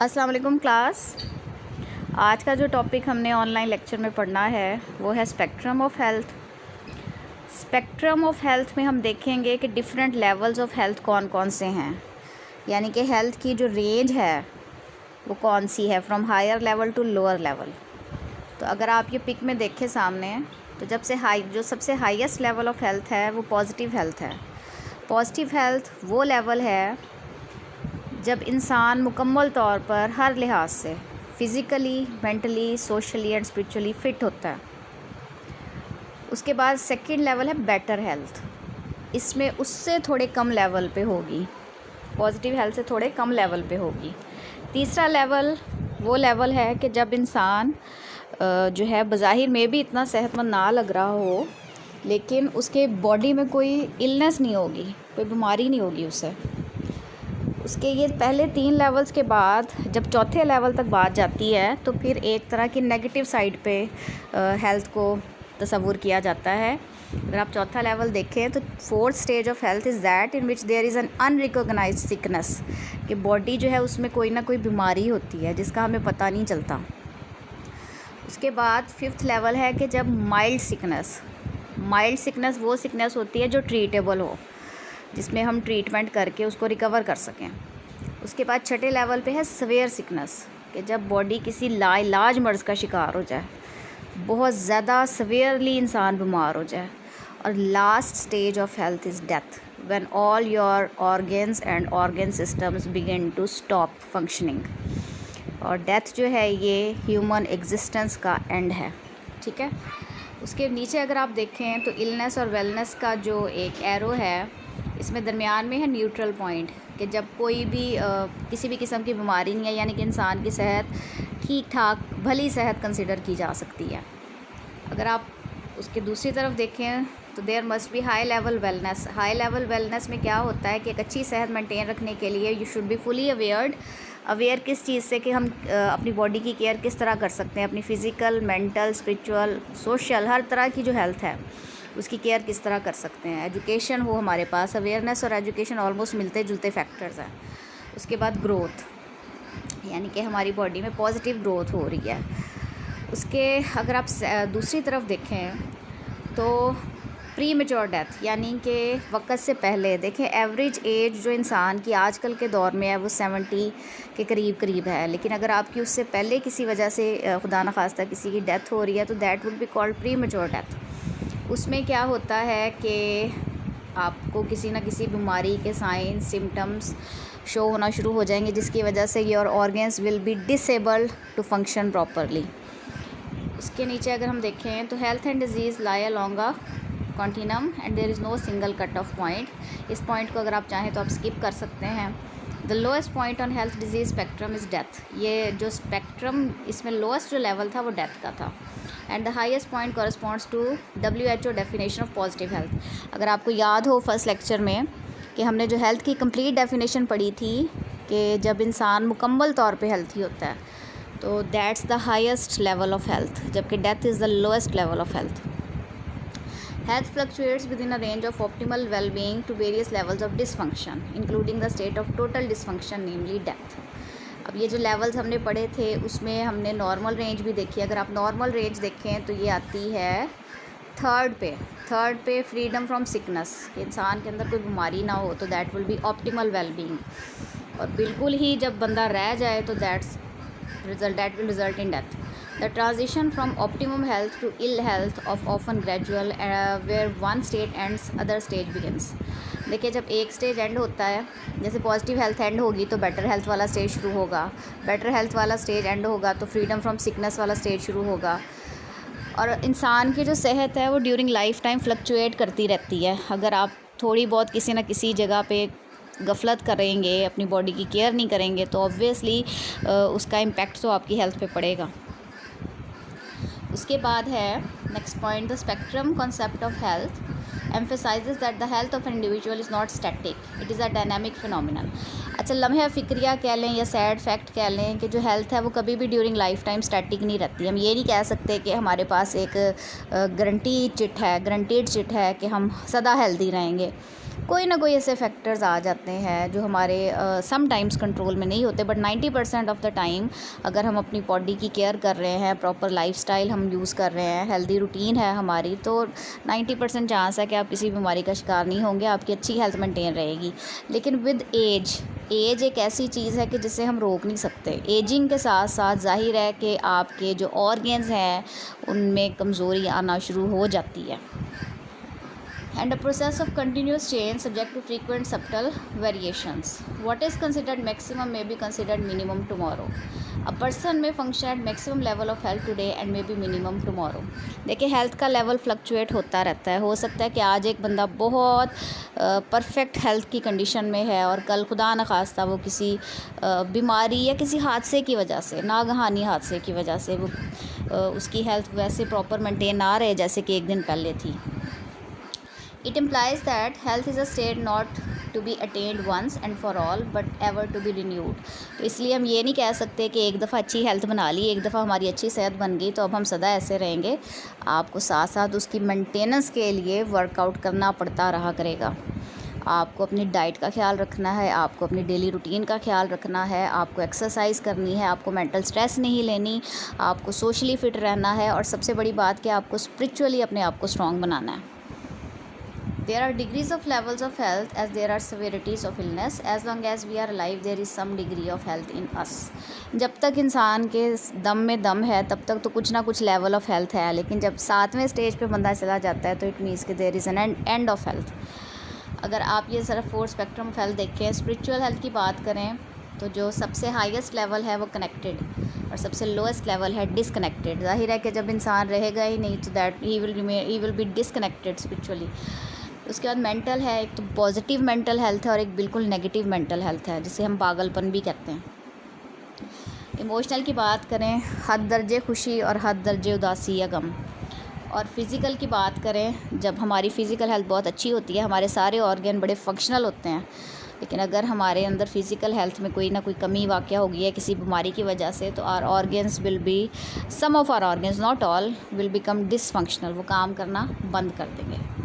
अस्सलाम वालेकुम क्लास। आज का जो टॉपिक हमने ऑनलाइन लेक्चर में पढ़ना है वो है spectrum of health. Spectrum of health में हम देखेंगे कि डिफरेंट लेवल्स ऑफ हेल्थ कौन कौन से हैं, यानी कि हेल्थ की जो रेंज है वो कौन सी है from higher level to lower level. तो अगर आप ये पिक में देखें सामने, तो जो सबसे हाईएस्ट लेवल ऑफ हेल्थ है वो पॉजिटिव हेल्थ है। पॉजिटिव हेल्थ वो लेवल है जब इंसान मुकम्मल तौर पर हर लिहाज से physically, mentally, socially and spiritually fit होता है। उसके बाद सेकंड लेवल है बेटर हेल्थ। इसमें उससे थोड़े कम लेवल पे होगी, पॉजिटिव हेल्थ से थोड़े कम लेवल पे होगी। तीसरा लेवल वो लेवल है कि जब इंसान जो है बज़ाहिर में भी इतना सेहतमंद ना लग रहा हो, लेकिन उसके बॉडी में कोई इलनेस नहीं होगी, कोई बीमारी नहीं होगी उसे। उसके ये पहले 3 लेवल्स के बाद जब चौथे लेवल तक बात जाती है तो फिर एक तरह की नेगेटिव साइड पे हेल्थ को तस्वुर किया जाता है। अगर आप चौथा लेवल देखें तो fourth stage of health is that in which there is an unrecognised sickness, कि बॉडी जो है उसमें कोई ना कोई बीमारी होती है जिसका हमें पता नहीं चलता। उसके बाद फिफ्थ लेवल है कि जब माइल्ड सिकनेस वो सिकनेस होती है जो ट्रीटेबल हो, जिसमें हम ट्रीटमेंट करके उसको रिकवर कर सकें। उसके बाद छठे लेवल पे है सवेयर सिकनेस, कि जब बॉडी किसी लाइलाज मर्ज़ का शिकार हो जाए, बहुत ज़्यादा सवेयरली इंसान बीमार हो जाए। और last stage of health is death, when all your organs and organ systems begin to stop functioning. और डेथ जो है ये ह्यूमन एग्जिस्टेंस का एंड है, ठीक है। उसके नीचे अगर आप देखें तो इलनेस और वेलनेस का जो एक एरो है, इसमें दरमियान में है न्यूट्रल पॉइंट, कि जब कोई भी किसी भी किस्म की बीमारी नहीं है, यानी कि इंसान की सेहत ठीक ठाक भली सेहत कंसिडर की जा सकती है। अगर आप उसके दूसरी तरफ देखें तो there must be high level wellness. High level wellness में क्या होता है कि एक अच्छी सेहत मेंटेन रखने के लिए you should be fully aware किस चीज़ से, कि हम अपनी बॉडी की केयर किस तरह कर सकते हैं, अपनी फ़िज़िकल, मेंटल, स्पिरिचुअल, सोशल, हर तरह की जो हेल्थ है उसकी केयर किस तरह कर सकते हैं। एजुकेशन हो हमारे पास, अवेयरनेस और एजुकेशन ऑलमोस्ट मिलते जुलते फैक्टर्स हैं। उसके बाद ग्रोथ, यानी कि हमारी बॉडी में पॉजिटिव ग्रोथ हो रही है। उसके अगर आप दूसरी तरफ देखें तो प्री मेच्योर डेथ, यानी कि वक्त से पहले देखें, एवरेज एज जो इंसान की आजकल के दौर में है वो 70 के करीब है, लेकिन अगर आपकी उससे पहले किसी वजह से खुदा न खास्ता किसी की डेथ हो रही है तो that will be called pre mature death. उसमें क्या होता है कि आपको किसी न किसी बीमारी के साइंस सिम्टम्स शो होना शुरू हो जाएंगे, जिसकी वजह से your organs will be disabled to function properly. उसके नीचे अगर हम देखें तो health and disease lie along a continuum and there is no single cut off point. इस पॉइंट को अगर आप चाहें तो आप स्किप कर सकते हैं। The lowest point on health disease spectrum is death. ये जो स्पेक्ट्रम इसमें लोएस्ट जो लेवल था वो डेथ का था। And the highest point corresponds to WHO definition of positive health. अगर आपको याद हो फर्स्ट लेक्चर में कि हमने जो हेल्थ की कंप्लीट डेफिनेशन पढ़ी थी कि जब इंसान मुकम्मल तौर पे हेल्थी होता है तो that's the highest level of health, जबकि death is the lowest level of health. Health fluctuates within a range of optimal well-being to various levels of dysfunction, including the state of total dysfunction, namely death. अब ये जो levels हमने पढ़े थे उसमें हमने normal range भी देखी। अगर आप नॉर्मल रेंज देखें तो ये आती है थर्ड पे फ्रीडम फ्रॉम सिकनेस, इंसान के अंदर कोई बीमारी ना हो, तो that will be optimal well-being. और बिल्कुल ही जब बंदा रह जाए तो that will result in death. The transition from optimum health to ill health of often gradual, where one state ends, other stage begins. देखिए, जब एक स्टेज एंड होता है, जैसे पॉजिटिव हेल्थ एंड होगी तो बेटर हेल्थ वाला स्टेज शुरू होगा, बेटर हेल्थ वाला स्टेज एंड होगा तो फ्रीडम फ्रॉम सिकनेस वाला स्टेज शुरू होगा। और इंसान की जो सेहत है वो ड्यूरिंग लाइफ टाइम फ्लक्चुएट करती रहती है। अगर आप थोड़ी बहुत किसी न किसी जगह पे गफलत करेंगे, अपनी बॉडी की केयर नहीं करेंगे, तो ऑब्वियसली उसका इम्पैक्ट तो आपकी हेल्थ पे पड़ेगा। उसके बाद है next point, the spectrum concept of health emphasises that the health of an individual is not static, it is a dynamic phenomenon. अच्छा, लम्हे फ़िक्रिया कह लें या सैड फैक्ट कह लें कि जो हेल्थ है वो कभी भी ड्यूरिंग लाइफ टाइम स्टैटिक नहीं रहती। हम ये नहीं कह सकते कि हमारे पास एक गारंटीड चिट है कि हम सदा हेल्दी रहेंगे। कोई ना कोई ऐसे फैक्टर्स आ जाते हैं जो हमारे समटाइम्स कंट्रोल में नहीं होते, बट 90% ऑफ़ द टाइम अगर हम अपनी बॉडी की केयर कर रहे हैं, प्रॉपर लाइफस्टाइल हम यूज़ कर रहे हैं, हेल्दी रूटीन है हमारी, तो 90% चांस है कि आप किसी बीमारी का शिकार नहीं होंगे, आपकी अच्छी हेल्थ मेंटेन रहेगी। लेकिन विद एज एक ऐसी चीज़ है कि जिसे हम रोक नहीं सकते। एजिंग के साथ साथ ज़ाहिर है कि आपके जो ऑर्गन्स हैं उनमें कमज़ोरी आना शुरू हो जाती है। And a process of continuous change subject to frequent subtle variations. What is considered maximum may be considered minimum tomorrow. A person may function at maximum level of health today and may be minimum tomorrow. देखिए health का level fluctuate होता रहता है। हो सकता है कि आज एक बंदा बहुत परफेक्ट हेल्थ की कंडीशन में है और कल खुदा न खास्ता वो किसी बीमारी या किसी हादसे की वजह से, नागहानी हादसे की वजह से वो उसकी हेल्थ वैसे प्रॉपर मेंटेन ना रहे जैसे कि एक दिन पहले थी। It implies that health is a state not to be attained once and for all but ever to be renewed. तो इसलिए हम ये नहीं कह सकते कि एक दफ़ा अच्छी हेल्थ बना ली, एक दफ़ा हमारी अच्छी सेहत बन गई तो अब हम सदा ऐसे रहेंगे। आपको साथ साथ उसकी मेंटेनेंस के लिए वर्कआउट करना पड़ता रहा करेगा। आपको अपनी डाइट का ख्याल रखना है, आपको अपनी डेली रूटीन का ख्याल रखना है, आपको एक्सरसाइज करनी है, आपको मेंटल स्ट्रेस नहीं लेनी, आपको सोशली फ़िट रहना है और सबसे बड़ी बात कि आपको स्पिरिचुअली अपने आप को स्ट्रॉन्ग बनाना है। There are degrees of levels of health as there are severities of illness. As long as we are alive, there is some degree of health in us. जब तक इंसान के दम में दम है तब तक तो कुछ ना कुछ लेवल ऑफ हेल्थ है, लेकिन जब 7वें स्टेज पे बंदा चला जाता है तो इट मीन्स कि there is an end of health. अगर आप ये सिर्फ 4 स्पेक्ट्रम ऑफ हेल्थ देखें, स्पिरिचुअल हेल्थ की बात करें तो जो सबसे हाईएस्ट लेवल है वो कनेक्टेड और सबसे लोएस्ट लेवल है डिसकनेक्टेड। ज़ाहिर है कि जब इंसान रहेगा ही नहीं तो that he will be disconnected spiritually. उसके बाद मेंटल है, एक तो पॉजिटिव मेंटल हेल्थ है और एक बिल्कुल नेगेटिव मेंटल हेल्थ है जिसे हम पागलपन भी कहते हैं। इमोशनल की बात करें, हद दर्जे खुशी और हद दर्जे उदासी या गम। और फिज़िकल की बात करें, जब हमारी फ़िज़िकल हेल्थ बहुत अच्छी होती है, हमारे सारे ऑर्गन बड़े फंक्शनल होते हैं, लेकिन अगर हमारे अंदर फ़िज़िकल हेल्थ में कोई ना कोई कमी वाक़या हो गई है किसी बीमारी की वजह से तो our organs will be, some of our organs not all, will become dysfunctional, वो काम करना बंद कर देंगे।